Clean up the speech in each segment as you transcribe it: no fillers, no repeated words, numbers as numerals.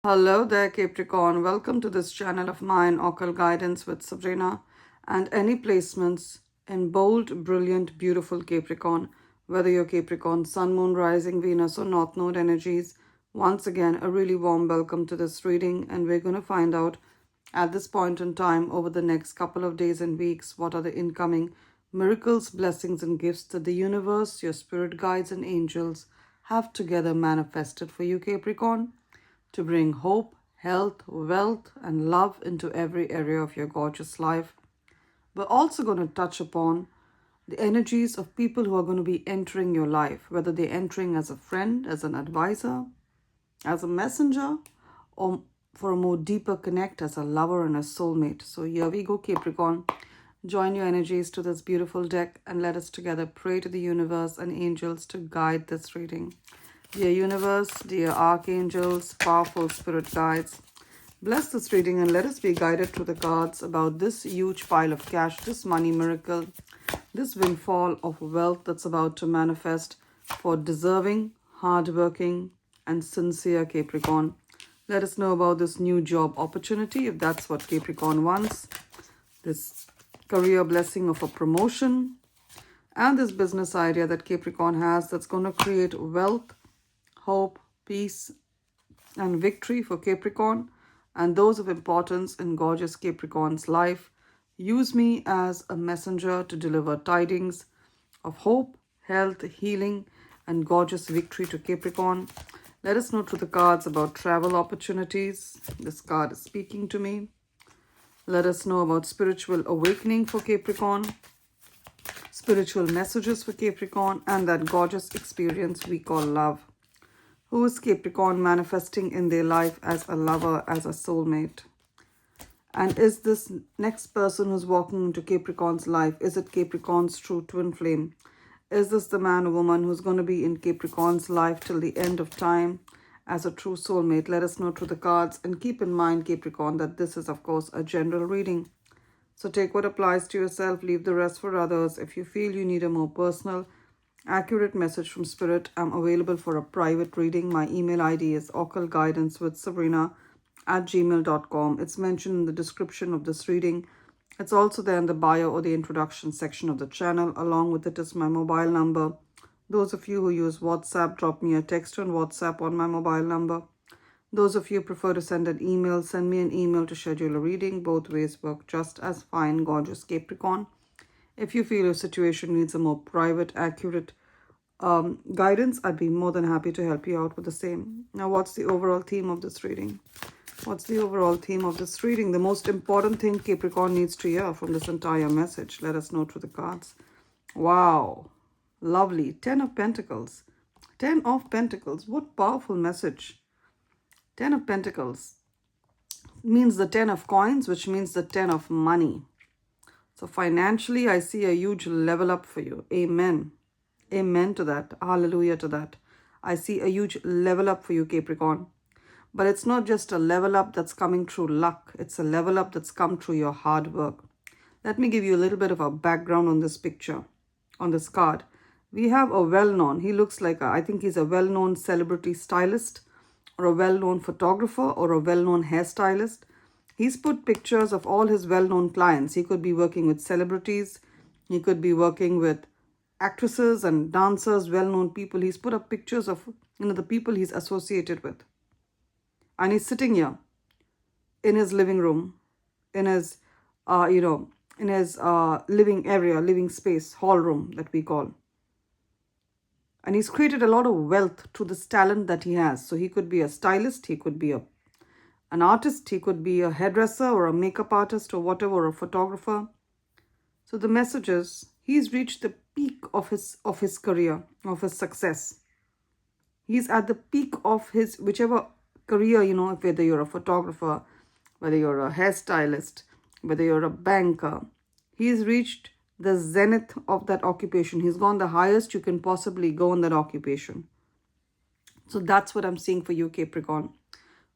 Hello there, Capricorn. Welcome to this channel of mine, Occult Guidance with Sabrina, and any placements in bold, brilliant, beautiful Capricorn, whether you're Capricorn, Sun, Moon, Rising, Venus, or North Node energies. Once again, a really warm welcome to this reading, and we're going to find out at this point in time over the next couple of days and weeks what are the incoming miracles, blessings, and gifts that the universe, your spirit guides, and angels have together manifested for you, Capricorn, to bring hope, health, wealth, and love into every area of your gorgeous life. We're also going to touch upon the energies of people who are going to be entering your life, whether they're entering as a friend, as an advisor, as a messenger, or for a more deeper connect as a lover and a soulmate. So here we go, Capricorn. Join your energies to this beautiful deck and let us together pray to the universe and angels to guide this reading. Dear universe, dear archangels, powerful spirit guides, bless this reading and let us be guided through the cards about this huge pile of cash, this money miracle, this windfall of wealth that's about to manifest for deserving, hardworking, and sincere Capricorn. Let us know about this new job opportunity if that's what Capricorn wants, this career blessing of a promotion, and this business idea that Capricorn has that's going to create wealth, hope, peace, and victory for Capricorn and those of importance in gorgeous Capricorn's life. Use me as a messenger to deliver tidings of hope, health, healing, and gorgeous victory to Capricorn. Let us know through the cards about travel opportunities. This card is speaking to me. Let us know about spiritual awakening for Capricorn, spiritual messages for Capricorn, and that gorgeous experience we call love. Who is Capricorn manifesting in their life as a lover, as a soulmate? And is this next person who's walking into Capricorn's life, is it Capricorn's true twin flame? Is this the man or woman who's going to be in Capricorn's life till the end of time as a true soulmate? Let us know through the cards, and keep in mind, Capricorn, that this is, of course, a general reading. So take what applies to yourself, leave the rest for others. If you feel you need a more personal, accurate message from Spirit, I'm available for a private reading. My email ID is occultguidancewithsabrina@gmail.com. It's mentioned in the description of this reading. It's also there in the bio or the introduction section of the channel. Along with it is my mobile number. Those of you who use WhatsApp, drop me a text on WhatsApp on my mobile number. Those of you who prefer to send an email, send me an email to schedule a reading. Both ways work just as fine, gorgeous Capricorn. If you feel your situation needs a more private, accurate guidance, I'd be more than happy to help you out with the same. Now, what's the overall theme of this reading? What's the overall theme of this reading? The most important thing Capricorn needs to hear from this entire message. Let us know through the cards. Wow. Lovely. 10 of Pentacles. 10 of Pentacles. What powerful message. 10 of Pentacles means the 10 of coins, which means the 10 of money. So financially, I see a huge level up for you. Amen. Amen to that. Hallelujah to that. I see a huge level up for you, Capricorn. But it's not just a level up that's coming through luck. It's a level up that's come through your hard work. Let me give you a little bit of a background on this picture, on this card. We have a well-known, he looks like, I think he's a well-known celebrity stylist or a well-known photographer or a well-known hairstylist. He's put pictures of all his well-known clients. He could be working with celebrities. He could be working with actresses and dancers, well-known people. He's put up pictures of, the people he's associated with. And he's sitting here in his living room, in his, living area, living space, hall room that we call. And he's created a lot of wealth through this talent that he has. So he could be a stylist, he could be an artist, he could be a hairdresser or a makeup artist or whatever, or a photographer. So the message is, he's reached the peak of his career, of his success. He's at the peak of his whichever career, whether you're a photographer, whether you're a hairstylist, whether you're a banker. He's reached the zenith of that occupation. He's gone the highest you can possibly go in that occupation. So that's what I'm seeing for you, Capricorn.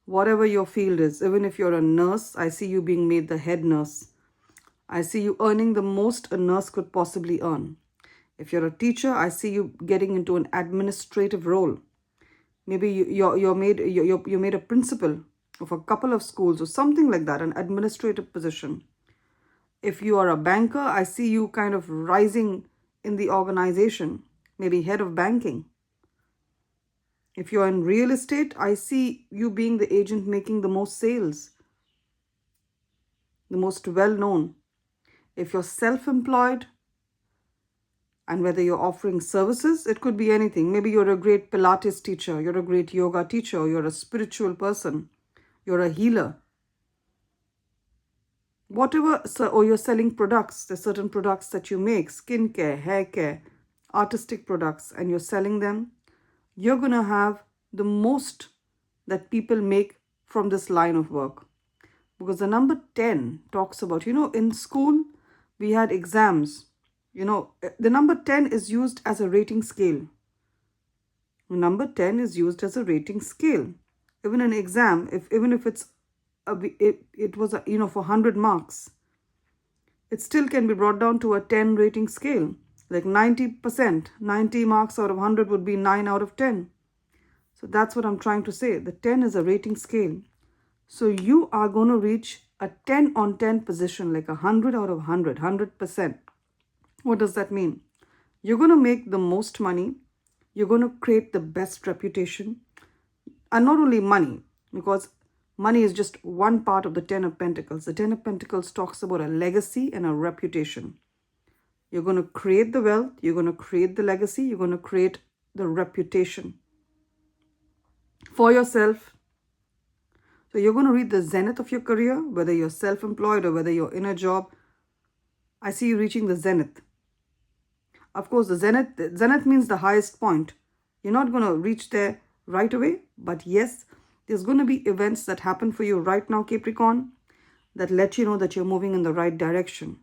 Whatever your field is, even if you're a nurse, I see you being made the head nurse. I see you earning the most a nurse could possibly earn. If you're a teacher, I see you getting into an administrative role. Maybe you're made a principal of a couple of schools or something like that, an administrative position. If you are a banker, I see you kind of rising in the organization, maybe head of banking. If you're in real estate, I see you being the agent making the most sales, the most well-known. If you're self-employed, and whether you're offering services, it could be anything. Maybe you're a great Pilates teacher, you're a great yoga teacher, you're a spiritual person, you're a healer. Whatever, or you're selling products, there's certain products that you make, skincare, hair care, artistic products, and you're selling them, you're going to have the most that people make from this line of work. Because the number 10 talks about, in school, we had exams. The number 10 is used as a rating scale. Number 10 is used as a rating scale. Even an exam, even if it was for 100 marks, it still can be brought down to a 10 rating scale. Like 90%, 90 marks out of 100 would be 9 out of 10. So that's what I'm trying to say. The 10 is a rating scale. So you are going to reach a 10 on 10 position, like 100 out of 100, 100%. What does that mean? You're going to make the most money. You're going to create the best reputation. And not only money, because money is just one part of the 10 of Pentacles. The 10 of Pentacles talks about a legacy and a reputation. You're going to create the wealth. You're going to create the legacy. You're going to create the reputation for yourself. So you're going to reach the zenith of your career, whether you're self-employed or whether you're in a job. I see you reaching the zenith. Of course, the zenith means the highest point. You're not going to reach there right away. But yes, there's going to be events that happen for you right now, Capricorn, that let you know that you're moving in the right direction.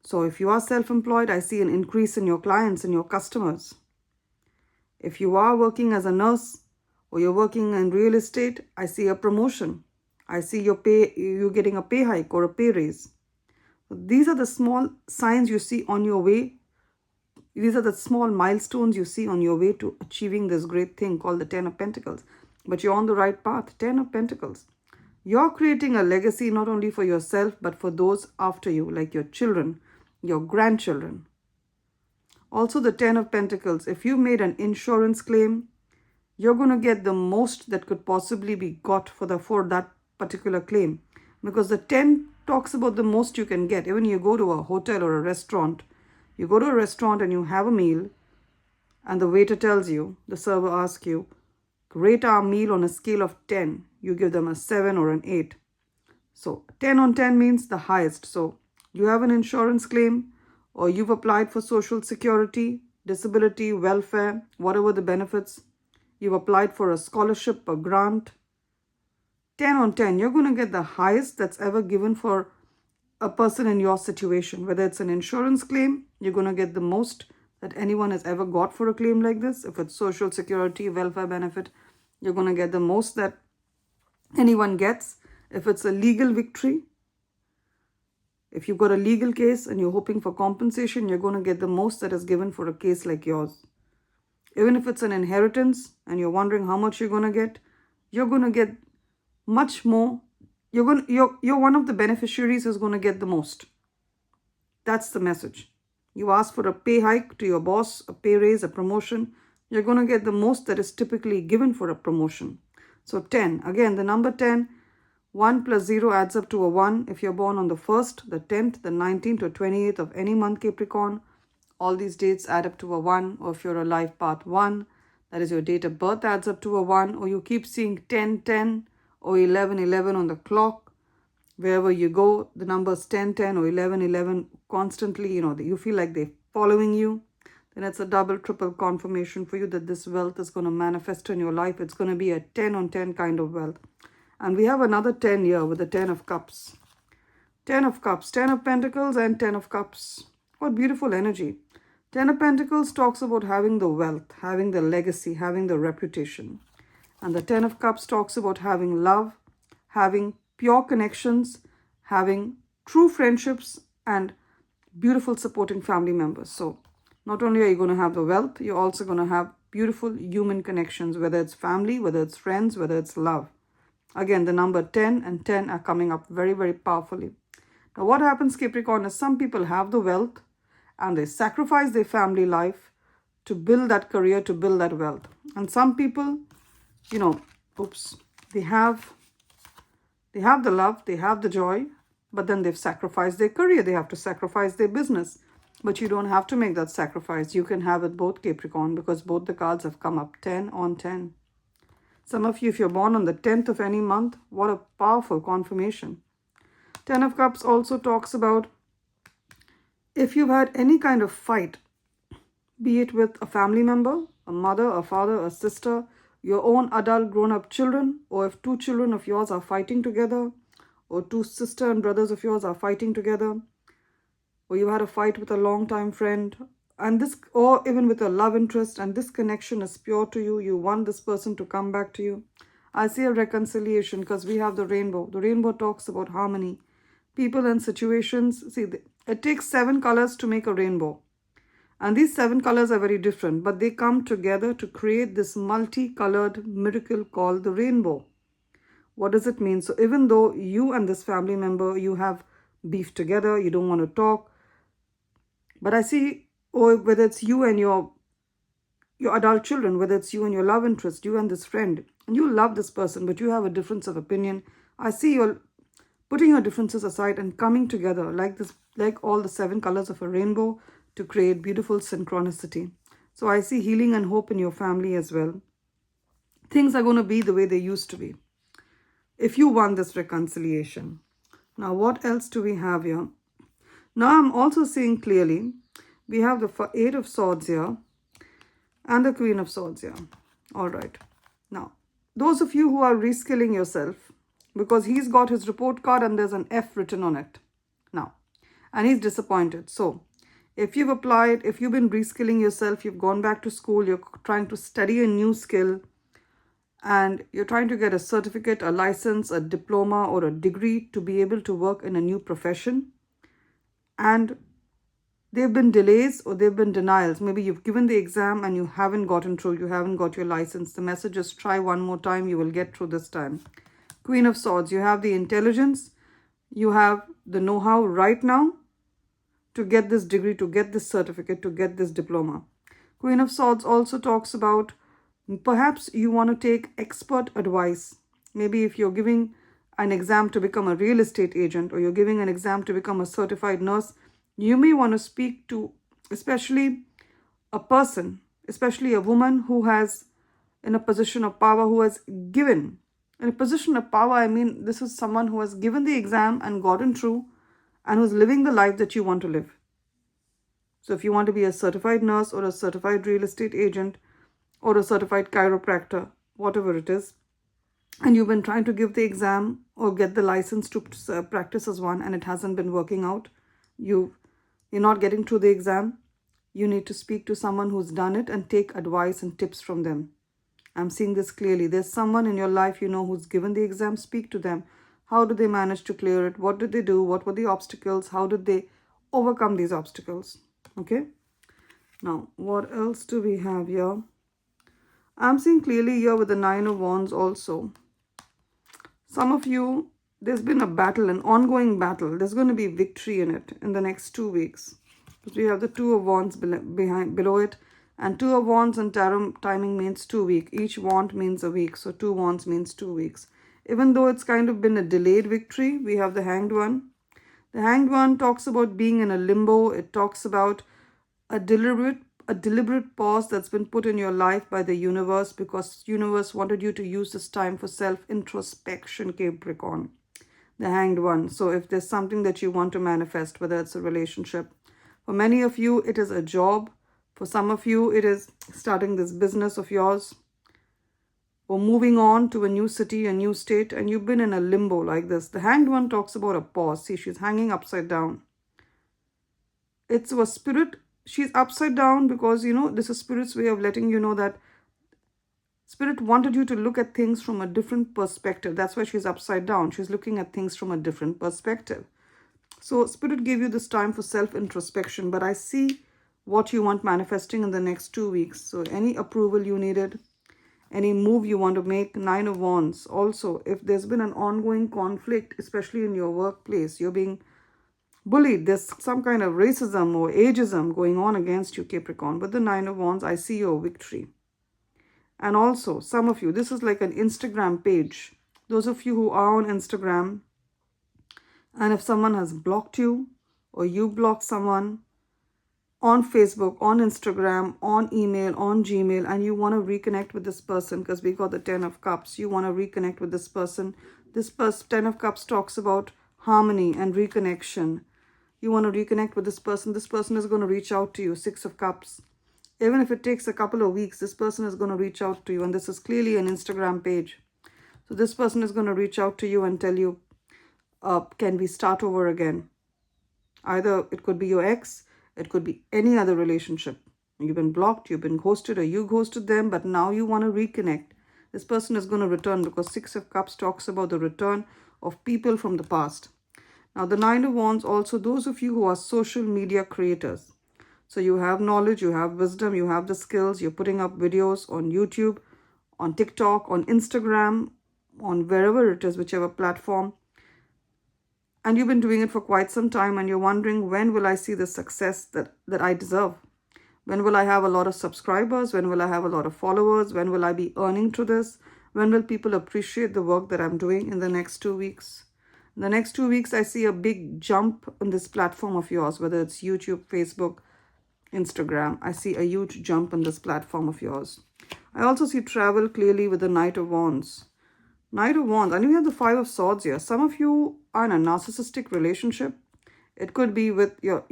So if you are self-employed, I see an increase in your clients and your customers. If you are working as a nurse or you're working in real estate, I see a promotion. I see you getting a pay hike or a pay raise. These are the small signs you see on your way. These are the small milestones you see on your way to achieving this great thing called the 10 of Pentacles. But you're on the right path, 10 of Pentacles. You're creating a legacy not only for yourself, but for those after you, like your children, your grandchildren. Also the 10 of Pentacles, if you made an insurance claim, you're going to get the most that could possibly be got for that particular claim. Because the 10 talks about the most you can get. Even you go to a hotel or a restaurant, you go to a restaurant and you have a meal, and the waiter tells you, the server asks you, rate our meal on a scale of 10. You give them a 7 or an 8. So 10 on 10 means the highest. So you have an insurance claim, or you've applied for social security, disability, welfare, whatever the benefits. You've applied for a scholarship, a grant. 10 on 10, you're going to get the highest that's ever given for a person in your situation. Whether it's an insurance claim, you're going to get the most that anyone has ever got for a claim like this. If it's social security, welfare benefit, you're going to get the most that anyone gets. If it's a legal victory, if you've got a legal case and you're hoping for compensation, you're going to get the most that is given for a case like yours. Even if it's an inheritance and you're wondering how much you're going to get, you're going to get much more. You're one of the beneficiaries who's going to get the most. That's the message. You ask for a pay hike to your boss, a pay raise, a promotion. You're going to get the most that is typically given for a promotion. So 10, again, the number 10, 1 plus 0 adds up to a 1. If you're born on the 1st, the 10th, the 19th or 28th of any month, Capricorn, all these dates add up to a 1. Or if you're a life path 1, that is your date of birth, adds up to a 1. Or you keep seeing 10, 10 or 11, 11 on the clock. Wherever you go, the numbers 10, 10 or 11, 11 constantly, you feel like they're following you. Then it's a double, triple confirmation for you that this wealth is going to manifest in your life. It's going to be a 10 on 10 kind of wealth. And we have another 10 here with the 10 of Cups. 10 of Cups, 10 of Pentacles and 10 of Cups. What beautiful energy. 10 of Pentacles talks about having the wealth, having the legacy, having the reputation. And the 10 of Cups talks about having love, having pure connections, having true friendships and beautiful supporting family members. So not only are you going to have the wealth, you're also going to have beautiful human connections, whether it's family, whether it's friends, whether it's love. Again, the number 10 and 10 are coming up very, very powerfully. Now, what happens, Capricorn, is some people have the wealth and they sacrifice their family life to build that career, to build that wealth. And some people, they have the love, they have the joy, but then they've sacrificed their career. They have to sacrifice their business. But you don't have to make that sacrifice. You can have it both, Capricorn, because both the cards have come up 10 on 10. Some of you, if you're born on the 10th of any month, what a powerful confirmation. 10 of Cups also talks about if you've had any kind of fight, be it with a family member, a mother, a father, a sister, your own adult grown-up children, or if two children of yours are fighting together, or two sister and brothers of yours are fighting together, or you had a fight with a long-time friend, and this, or even with a love interest, and this connection is pure to you, you want this person to come back to you. I see a reconciliation because we have the rainbow. The rainbow talks about harmony. People and situations, see, it takes 7 colors to make a rainbow. And these 7 colors are very different, but they come together to create this multicolored miracle called the rainbow. What does it mean? So even though you and this family member, you have beef together, you don't want to talk, but I see, or whether it's you and your adult children, whether it's you and your love interest, you and this friend, and you love this person, but you have a difference of opinion. I see you're putting your differences aside and coming together like this, like all the 7 colors of a rainbow, to create beautiful synchronicity. So I see healing and hope in your family as well. Things are going to be the way they used to be if you want this reconciliation. Now, what else do we have here? Now, I'm also seeing clearly, we have the 8 of Swords here and the Queen of Swords here. All right. Now, those of you who are reskilling yourself, because he's got his report card and there's an F written on it. Now, and he's disappointed. So, if you've applied, if you've been reskilling yourself, you've gone back to school, you're trying to study a new skill, and you're trying to get a certificate, a license, a diploma, or a degree to be able to work in a new profession, and there have been delays or there have been denials. Maybe you've given the exam and you haven't gotten through, you haven't got your license. The message is try one more time, you will get through this time. Queen of Swords, you have the intelligence, you have the know-how right now to get this degree, to get this certificate, to get this diploma. Queen of Swords also talks about perhaps you want to take expert advice. Maybe if you're giving an exam to become a real estate agent, or you're giving an exam to become a certified nurse, you may want to speak to especially a person, especially a woman who has in a position of power, who has given. In a position of power, I mean, this is someone who has given the exam and gotten through and who's living the life that you want to live. So if you want to be a certified nurse or a certified real estate agent or a certified chiropractor, whatever it is, and you've been trying to give the exam or get the license to practice as one and it hasn't been working out, you're not getting through the exam, you need to speak to someone who's done it and take advice and tips from them. I'm seeing this clearly. There's someone in your life who's given the exam. Speak to them. How did they manage to clear it? What did they do? What were the obstacles? How did they overcome these obstacles? Okay. Now, what else do we have here? I'm seeing clearly here with the 9 of Wands also. Some of you, there's been a battle, an ongoing battle. There's going to be victory in it in the next 2 weeks. Because we have the 2 of Wands below it. And 2 of Wands and tarot timing means 2 weeks. Each wand means a week. So 2 wands means 2 weeks. Even though it's kind of been a delayed victory, we have the Hanged One. The Hanged One talks about being in a limbo. It talks about a deliberate pause that's been put in your life by the universe, because universe wanted you to use this time for self-introspection, Capricorn. The Hanged One. So if there's something that you want to manifest, whether it's a relationship, for many of you, it is a job. For some of you, it is starting this business of yours, or moving on to a new city, a new state, and you've been in a limbo like this. The Hanged One talks about a pause. See, she's hanging upside down. It's a spirit. She's upside down because, this is Spirit's way of letting you know that Spirit wanted you to look at things from a different perspective. That's why she's upside down. She's looking at things from a different perspective. So Spirit gave you this time for self-introspection, but I see what you want manifesting in the next 2 weeks. So any approval you needed, any move you want to make, 9 of Wands. Also, if there's been an ongoing conflict, especially in your workplace, you're being bullied, there's some kind of racism or ageism going on against you, Capricorn. With the 9 of Wands, I see your victory. And also, some of you, this is like an Instagram page. Those of you who are on Instagram, and if someone has blocked you or you block someone on Facebook, on Instagram, on email, on Gmail, and you want to reconnect with this person because we got the 10 of Cups, you want to reconnect with this person. This 10 of Cups talks about harmony and reconnection. You want to reconnect with this person is going to reach out to you, 6 of Cups. Even if it takes a couple of weeks, this person is going to reach out to you, and this is clearly an Instagram page. So this person is going to reach out to you and tell you, can we start over again? Either it could be your ex, it could be any other relationship. You've been blocked, you've been ghosted, or you ghosted them, but now you want to reconnect. This person is going to return because 6 of Cups talks about the return of people from the past. Now the 9 of Wands, also those of you who are social media creators. So you have knowledge, you have wisdom, you have the skills, you're putting up videos on YouTube, on TikTok, on Instagram, on wherever it is, whichever platform. And you've been doing it for quite some time, and you're wondering, when will I see the success that I deserve? When will I have a lot of subscribers? When will I have a lot of followers? When will I be earning through this? When will people appreciate the work that I'm doing in the next 2 weeks? In the next 2 weeks, I see a big jump on this platform of yours, whether it's YouTube, Facebook, Instagram. I see a huge jump on this platform of yours. I also see travel clearly with the Knight of Wands. Knight of Wands, and you have the 5 of Swords here. Some of you are in a narcissistic relationship. It could be with your,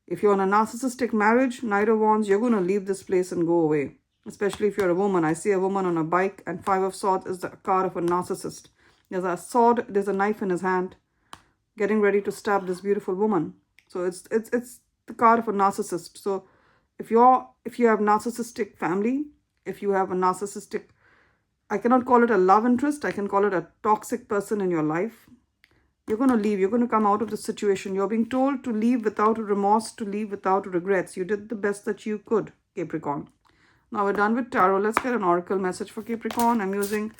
if you're in a narcissistic marriage, Knight of Wands, you're going to leave this place and go away. Especially if you're a woman. I see a woman on a bike, and 5 of Swords is the card of a narcissist. There's a sword, there's a knife in his hand, getting ready to stab this beautiful woman. So it's the card of a narcissist. So if you have narcissistic family, if you have a narcissistic, I cannot call it a love interest, I can call it a toxic person in your life, you're going to leave, you're going to come out of the situation. You're being told to leave without remorse, to leave without regrets. You did the best that you could, Capricorn. Now we're done with tarot. Let's get an oracle message for Capricorn. I'm using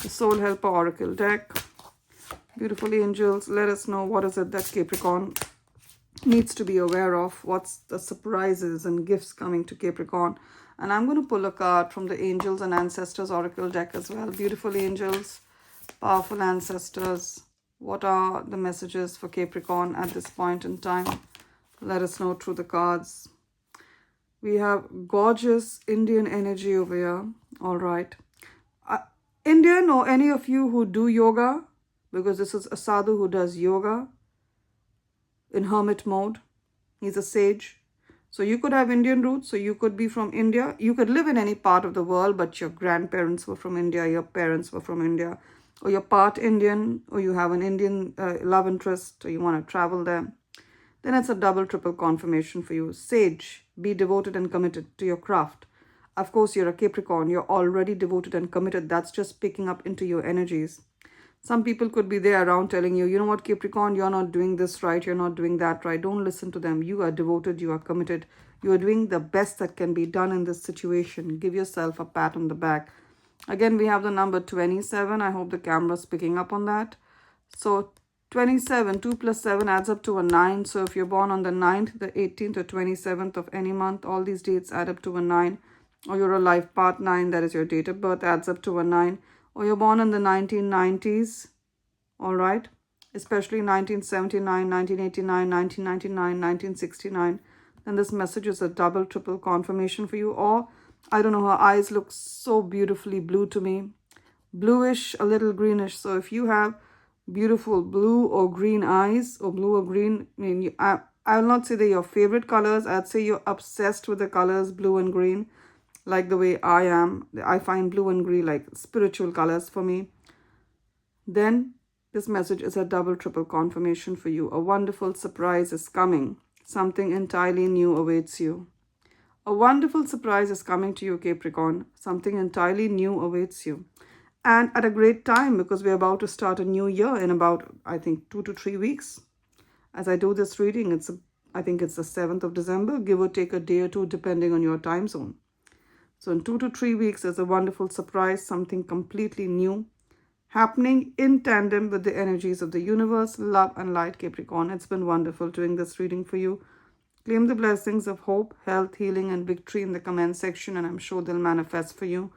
the Soul Helper Oracle deck. Beautiful angels, let us know what is it that Capricorn needs to be aware of. What's the surprises and gifts coming to Capricorn? And I'm going to pull a card from the Angels and Ancestors Oracle deck as well. Beautiful angels, powerful ancestors. What are the messages for Capricorn at this point in time? Let us know through the cards. We have gorgeous Indian energy over here. All right. Indian, or any of you who do yoga, because this is a sadhu who does yoga in hermit mode. He's a sage. So you could have Indian roots. So you could be from India. You could live in any part of the world, but your grandparents were from India, your parents were from India, or you're part Indian, or you have an Indian love interest, or you want to travel there. Then it's a double, triple confirmation for you. Sage, be devoted and committed to your craft. Of course, you're a Capricorn. You're already devoted and committed. That's just picking up into your energies. Some people could be there around telling you, you know what, Capricorn, you're not doing this right. You're not doing that right. Don't listen to them. You are devoted. You are committed. You are doing the best that can be done in this situation. Give yourself a pat on the back. Again, we have the number 27. I hope the camera's picking up on that. So 27, 2 plus 7 adds up to a 9. So if you're born on the 9th, the 18th, or 27th of any month, all these dates add up to a 9. Or you're a life part 9, that is your date of birth, adds up to a 9. Or you're born in the 1990s, all right? Especially 1979, 1989, 1999, 1969. Then this message is a double, triple confirmation for you. Or, I don't know, her eyes look so beautifully blue to me. Bluish, a little greenish. So if you have beautiful blue or green eyes, or blue or green, I mean, I will not say they're your favorite colors. I'd say you're obsessed with the colors blue and green, like the way I am. I find blue and green like spiritual colors for me. Then this message is a double, triple confirmation for you. A wonderful surprise is coming. Something entirely new awaits you. A wonderful surprise is coming to you, Capricorn. Something entirely new awaits you. And at a great time, because we're about to start a new year in about, I think, 2 to 3 weeks. As I do this reading, I think it's the 7th of December, give or take a day or two, depending on your time zone. So in 2 to 3 weeks, there's a wonderful surprise, something completely new happening in tandem with the energies of the universe, love and light, Capricorn. It's been wonderful doing this reading for you. Claim the blessings of hope, health, healing, and victory in the comment section, and I'm sure they'll manifest for you.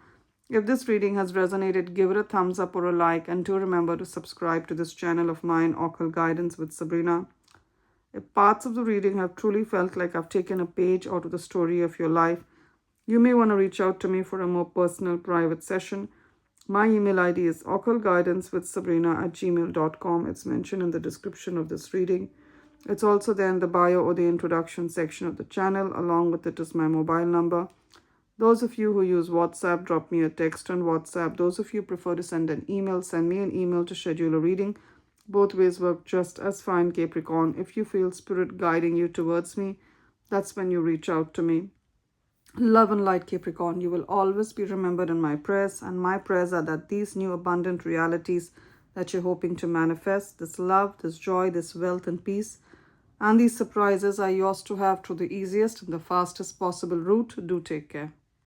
If this reading has resonated, give it a thumbs up or a like, and do remember to subscribe to this channel of mine, Occult Guidance with Sabrina. If parts of the reading have truly felt like I've taken a page out of the story of your life, you may want to reach out to me for a more personal, private session. My email ID is occultguidancewithsabrina@gmail.com. It's mentioned in the description of this reading. It's also there in the bio or the introduction section of the channel. Along with it is my mobile number. Those of you who use WhatsApp, drop me a text on WhatsApp. Those of you who prefer to send an email, send me an email to schedule a reading. Both ways work just as fine, Capricorn. If you feel spirit guiding you towards me, that's when you reach out to me. Love and light, Capricorn. You will always be remembered in my prayers, and my prayers are that these new abundant realities that you're hoping to manifest, this love, this joy, this wealth and peace, and these surprises are yours to have through the easiest and the fastest possible route. Do take care.